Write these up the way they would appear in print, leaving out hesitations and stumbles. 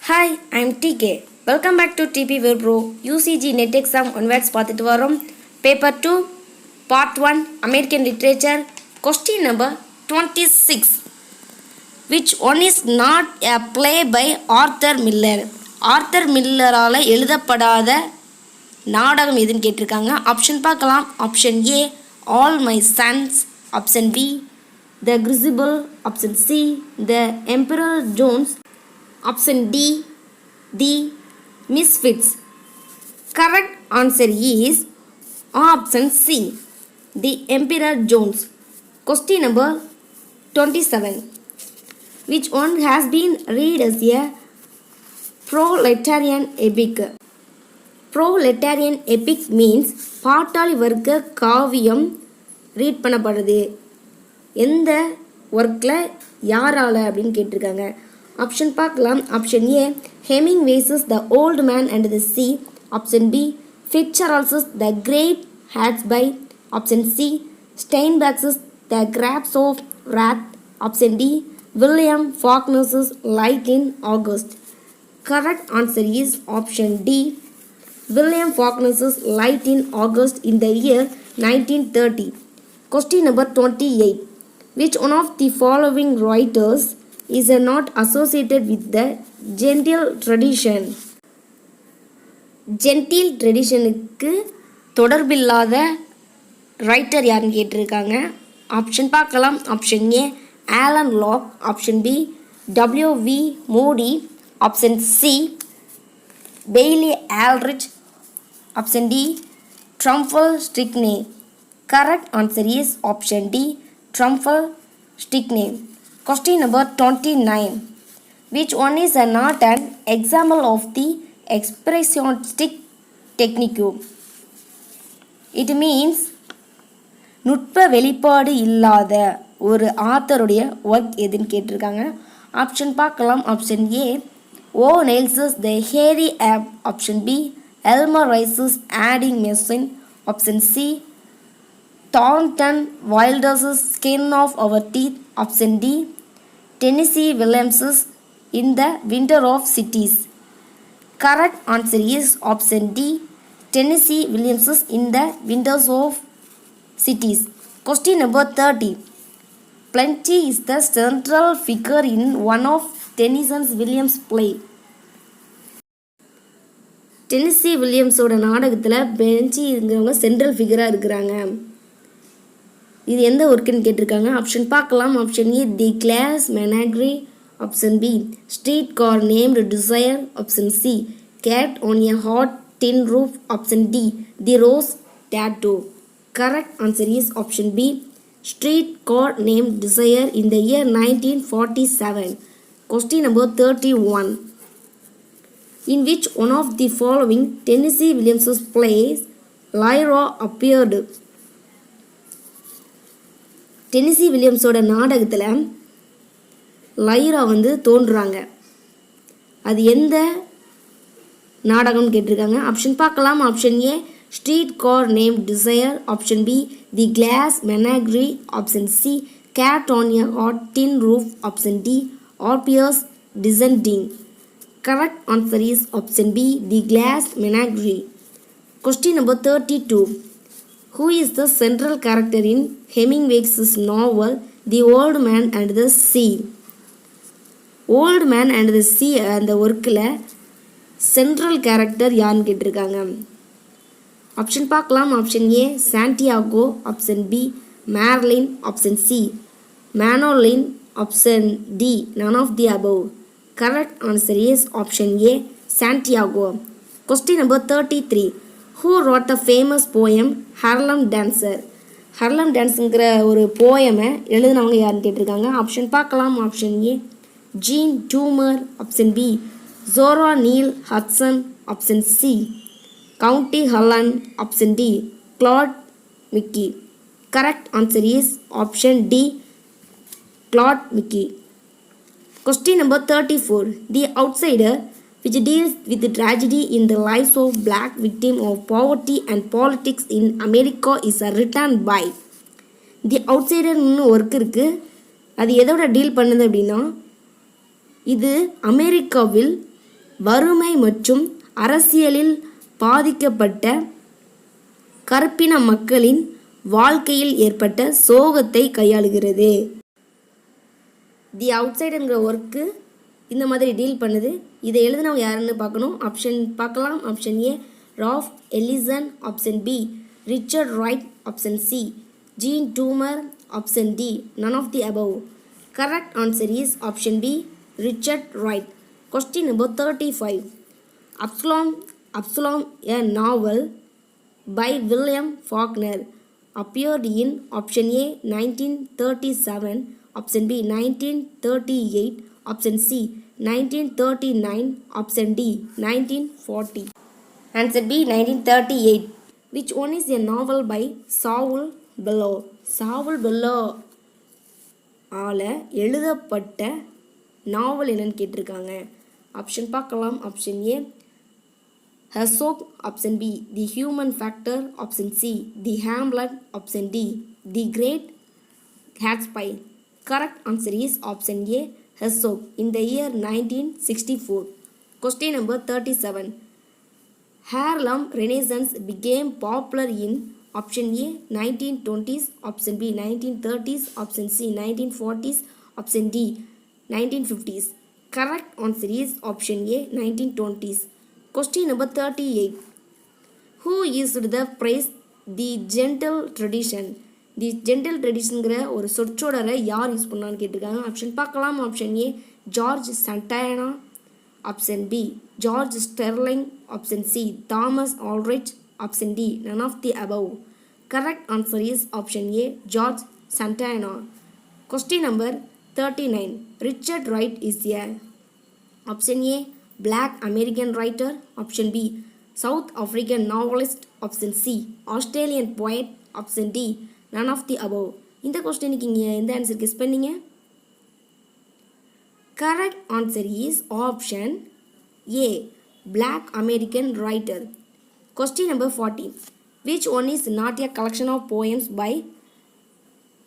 Hi, I'm TK. Welcome back to TP Web Pro. UCG Net Exam Onwards பார்த்துட்டு வரோம். Paper 2, Part 1, American Literature, question number 26. Which one is not a play by Arthur Miller? Arthur மில்லரால் எழுதப்படாத நாடகம் எதுன்னு கேட்டிருக்காங்க. Option பார்க்கலாம். Option A all my sons, option B the crucible, option C the emperor Jones, option D, the misfits. Correct answer is option C, the Emperor Jones. Question number 27. Which one has been read as a proletarian epic? Proletarian epic means பாட்டாளி வர்க்க காவியம் read பண்ணப்படுது. எந்த ஒர்க்கில் யாரால் அப்படின்னு கேட்டிருக்காங்க. Option பார்க்கலாம். Option A Hemingway's the old man and the sea, option B Fitzgerald's the great Gatsby, option C Steinbeck's the grapes of wrath, option D William Faulkner's light in August. Correct answer is option D, William Faulkner's light in August in the year 1930. Question number 28. Which one of the following writers is not associated with the gentile tradition? Gentile ட்ரெடிஷனுக்கு தொடர்பில்லாத writer யாருன்னு கேட்டிருக்காங்க. Option பார்க்கலாம். Option A Alain Locke, option B W.V. Moody, option C Bailey Aldrich, option D Trumbull Stickney. Correct answer is option D, Trumbull Stickney. Question number 29. Which one is not an example of the expressionistic technique? It means நுட்ப வெளிப்பாடு இல்லாத ஒரு ஆத்தருடைய work எதுன்னு கேட்டிருக்காங்க. Option பார்க்கலாம். Option A O'Neill's the hairy ape, option B Elmer Rice's adding machine, option C Thornton Wilder's skin of our teeth, option D Tennessee Williams's in the Winter of Cities. Correct answer is option D, Tennessee Williams's in the Winters of Cities. Question number 30. Plenty is the central figure in one of Tennessee Williams' play. Tennessee வில்லியம்ஸோட நாடகத்தில் பென்ச்சிங்கிறவங்க central ஃபிகராக இருக்கிறாங்க. இது எந்த ஒர்க்குன்னு கேட்டிருக்காங்க. Option பார்க்கலாம். Option A the glass menagerie, option B street car named desire, option C cat on a hot tin roof, option D the rose tattoo. Correct answer is option B street car name desire in the year 1947. Question number 31. In which one of the following Tennessee Williams' plays Lyra appeared? Tennessee வில்லியம்ஸோட நாடகத்தில் Lyra தோன்றுறாங்க. அது எந்த நாடகம்னு கேட்டிருக்காங்க. Option பார்க்கலாம். Option A street car name desire, option B the glass menagerie, option C cat on a hot tin roof, option D Orpheus descending. Correct answer is option B the glass menagerie. Question number 32. Who is the central character in Hemingway's novel The Old Man and the Sea? Old Man and the Sea அந்த ஒர்க்கில் central character யாருன்னு கேட்டிருக்காங்க. Option பார்க்கலாம். Option A Santiago, option B Marlin, option C Manolin, option D none of the above. Correct answer is option A Santiago. Question number 33. Who wrote the famous poem Harlem Dancer? Harlem டான்ஸுங்கிற ஒரு போயமை எழுதினவங்க யாருன்னு கேட்டிருக்காங்க. Option பார்க்கலாம். Option A Jean Toomer, option B Zora Neale Hurston, option C Countee Cullen, option D Claude McKay. Correct answer is option D Claude McKay. Question number 34. The outsider which deals with the tragedy in the lives of black victims of poverty and politics in America is written by. The அவுட்சைடர்னு work இருக்குது. அது எதோட deal பண்ணுது அப்படின்னா இது அமெரிக்காவில் வறுமை மற்றும் அரசியலில் பாதிக்கப்பட்ட கருப்பின மக்களின் வாழ்க்கையில் ஏற்பட்ட சோகத்தை கையாளுகிறது. தி அவுட்சைடர்ங்கிற ஒர்க்கு இந்த மாதிரி டீல் பண்ணுது. இதை எழுதினவங்க யாருன்னு பார்க்கணும். ஆப்ஷன் பார்க்கலாம். Option A Ralph Ellison, option B Richard Wright, option C Jean Toomer, option D none of the above. Correct answer is option B Richard Wright. Question number 35. Absalom, a novel by William Faulkner, appeared in option A 1937, option B 1938, option C 1939, option D 1940. Answer B 1938. Which one is a novel by Saul Bellow? Saul Bellow ஆல எழுதப்பட்ட நாவல் என்னன்னு கேட்டிருக்காங்க. Option பார்க்கலாம். Option A Herzog, option B the human factor, option C the hamlet, option D the great Gatsby. Correct answer is option A Herzog in the year 1964. Question number 37. Harlem Renaissance became popular in option A 1920s, option B 1930s, option C 1940s, option D 1950s. Correct answer is option A 1920s. Question number 38. Who used the phrase the gentle tradition? The gentle ட்ரெடிஷனுங்கிற ஒரு சொற்றொடரை யார் use பண்ணான்னு கேட்டிருக்காங்க. Option பார்க்கலாம். Option A George Santayana, option B George Sterling, option C Thomas Aldrich, option D none of the above. Correct answer is option A George Santayana. Question number 39. Richard Wright is a option A black American writer, option B South African novelist, option C Australian poet, option D none of the above. இந்த கொஸ்டினுக்கு இங்கே எந்த answer guess பண்ணீங்க? Correct answer is option A black American writer. Question number 40. Which one is not a collection of poems by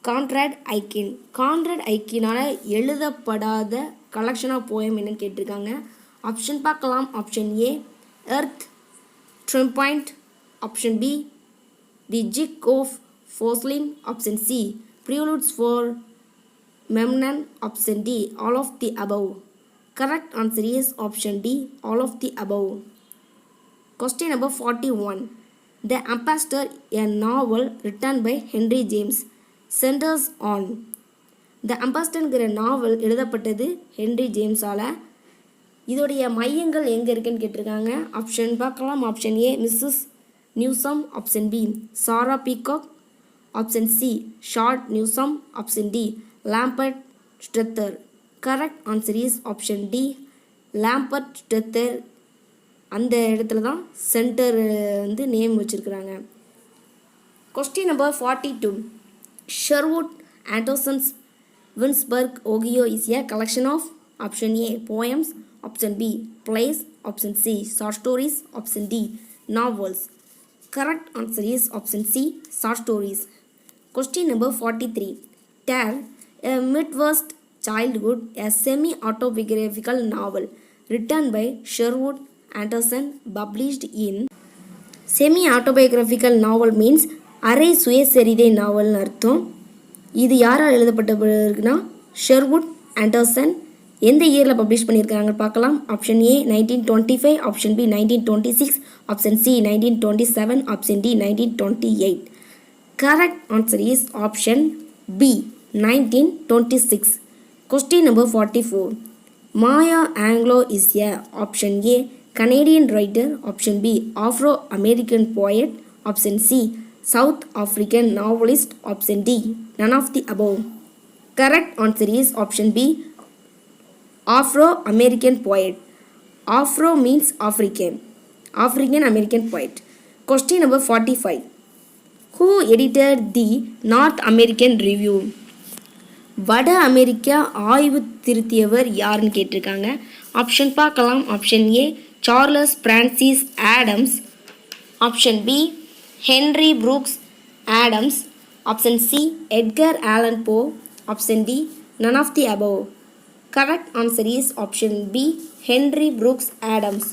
Conrad Aiken? Conrad Aikenனால எழுதப்படாத collection of poem என்னன்னு கேட்டிருக்காங்க. Option பார்க்கலாம். Option A earth triumphant, option B the jig of Forslin, option C preludes for Memnon, option D all of the above. Correct answer is option D all of the above. Question number 41. The Ambassador, a novel written by Henry James, centers on. The Ambassadorங்கிற நாவல் எழுதப்பட்டது Henry ஜேம்ஸால். இதோடைய மையங்கள் எங்கே இருக்குன்னு கேட்டிருக்காங்க. Option பார்க்கலாம். Option A Mrs Newsome, option B Sarah Pocock, option C Chad Newsome, option D Lambert Strether. Correct answer is option D Lambert Strether. அந்த இடத்துல தான் சென்டர் வந்து நேம் வச்சுருக்குறாங்க. Question number 42. Sherwood Anderson's Winesburg Ohio is a collection of option A poems, option B plays, option C short stories, option D novels. Correct answer is option C short stories. Question number 43. Tell a Midwest Childhood, a semi-autobiographical novel written by Sherwood Anderson, published in. Semi autobiographical novel means அரை சுயசரிதை நாவல்னு அர்த்தம். இது யாரால் எழுதப்பட்டிருக்குன்னா Sherwood Anderson. எந்த இயரில் publish பண்ணியிருக்காங்க பார்க்கலாம். Option A 1925, option B 1926, option C 1927, option D 1928. Correct answer is option B 1926. Question number 44. Maya Angelou is a option A Canadian writer, option B Afro-American poet, option C South African novelist, option D none of the above. Correct answer is option B Afro-American poet. Afro means African, African American poet. Question number 45. Who edited the North American Review? வட America ஆய்வு திருத்தியவர் யாருன்னு கேட்டிருக்காங்க. Option பார்க்கலாம். Option A Charles Francis Adams, option B Henry Brooks Adams, option C Edgar Allan Poe, option D none of the above. Correct answer is option B Henry Brooks Adams.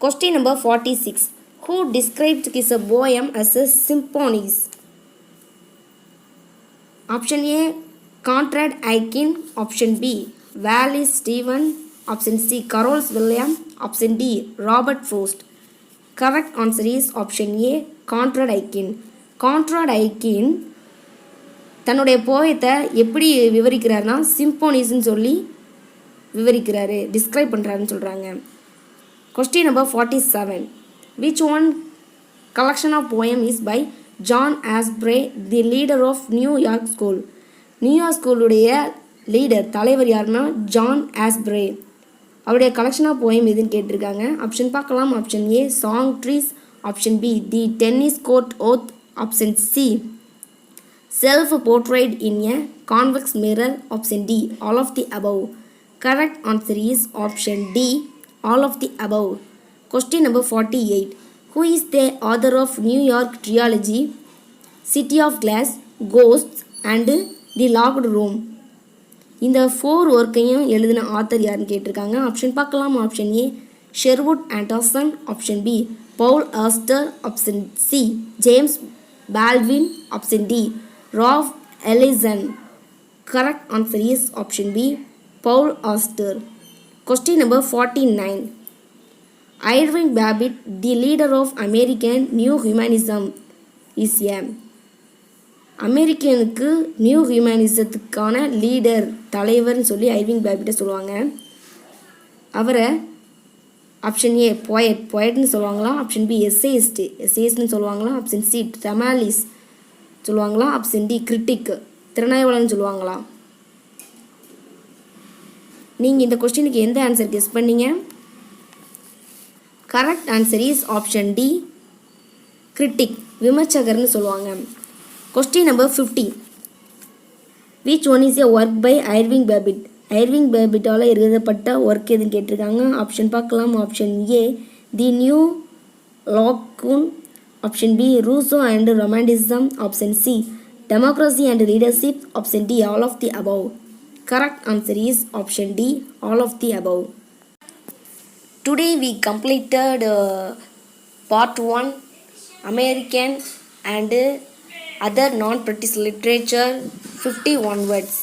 Question number 46. Who described his poem as a symphonies? Option A. Conrad Aiken. Option B. Wallace Stevens. Option C. Carroll Williams. Option D. Robert Frost. Correct answer is option A. Conrad Aiken. Conrad Aiken தன்னுடைய போயத்தை எப்படி விவரிக்கிறாருன்னா சிம்போனிஸ்ன்னு சொல்லி விவரிக்கிறாரு, describe பண்ணுறாருன்னு சொல்கிறாங்க. Question number 47. Which one collection of poem is by John Asbury, the leader of New York School? New York ஸ்கூலுடைய leader தலைவர் யாருன்னா John Ashbery. அவருடைய collection of poem எதுன்னு கேட்டிருக்காங்க. ஆப்ஷன் பார்க்கலாம். Option A some trees. Option B the tennis court oath. Option C self portrait in a convex mirror. Option D all of the above. Correct answer is option D, all of the above. Question number 48. Who is the author of New York Trilogy, City of Glass, Ghosts and The Locked Room? இந்த 4 ஒர்க்கையும் எழுதின author யாருன்னு கேட்டிருக்காங்க. Option பார்க்கலாம். Option A Sherwood Anderson. Option B Paul Auster. Option C James Baldwin. Option D Ralph Ellison. Correct answer is option B, Paul Auster. Question number 49. Irving Babbitt, the leader of American New Humanism, is a அமெரிக்கனுக்கு new ஹியூமனிசத்துக்கான leader தலைவர்னு சொல்லி ஐர்விங் பேபிட்டை சொல்லுவாங்க. அவரை option A பொயட்னு சொல்லுவாங்களா? Option B எஸ்ஏஸ்ட்னு சொல்லுவாங்களா? Option C டமாலிஸ் சொல்லுவாங்களா? Option D critic திறனாய்வாளர்னு சொல்லுவாங்களா? நீங்கள் இந்த கொஸ்டினுக்கு எந்த ஆன்சர் கெஸ் பண்ணீங்க? Correct answer is option D critic விமர்சகர்னு சொல்லுவாங்க. Question number 50. Which one is a work by Irving Babbitt? Irving பேபிட்டால் எழுதப்பட்ட ஒர்க் எதுன்னு கேட்டிருக்காங்க. ஆப்ஷன் பார்க்கலாம். Option A the new Laocoon. Option B Rousseau and romanticism. Option C democracy and leadership. Option D all of the above. Correct answer is option D, all of the above. Today we completed part 1 American and other non-British literature 51 words.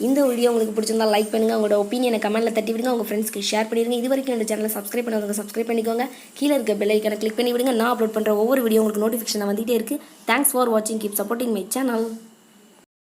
இந்த video உங்களுக்கு பிடிச்சிருந்தா like பண்ணுங்கள், உங்களோட ஒப்பீனியனை கமெண்ட்டில் தட்டி விடுங்க, உங்கள் ஃப்ரெண்ட்ஸ்க்கு ஷேர் பண்ணிடுங்க. இது வரைக்கும் இந்த சேனலை சப்ஸ்கிரைப் பண்ணாதவங்க சப்ஸ்கிரைப் பண்ணிக்கோங்க. கீழே இருக்க பெல் ஐக்கானை கிளிக் பண்ணி விடுங்க. நான் அப்லோட் பண்ணுற ஒவ்வொரு வீடியோ உங்களுக்கு நோட்டிஃபிகேஷன் வந்துகிட்டே இருக்குது. தேங்க்ஸ் ஃபார் வாட்சிங். Keep supporting my channel.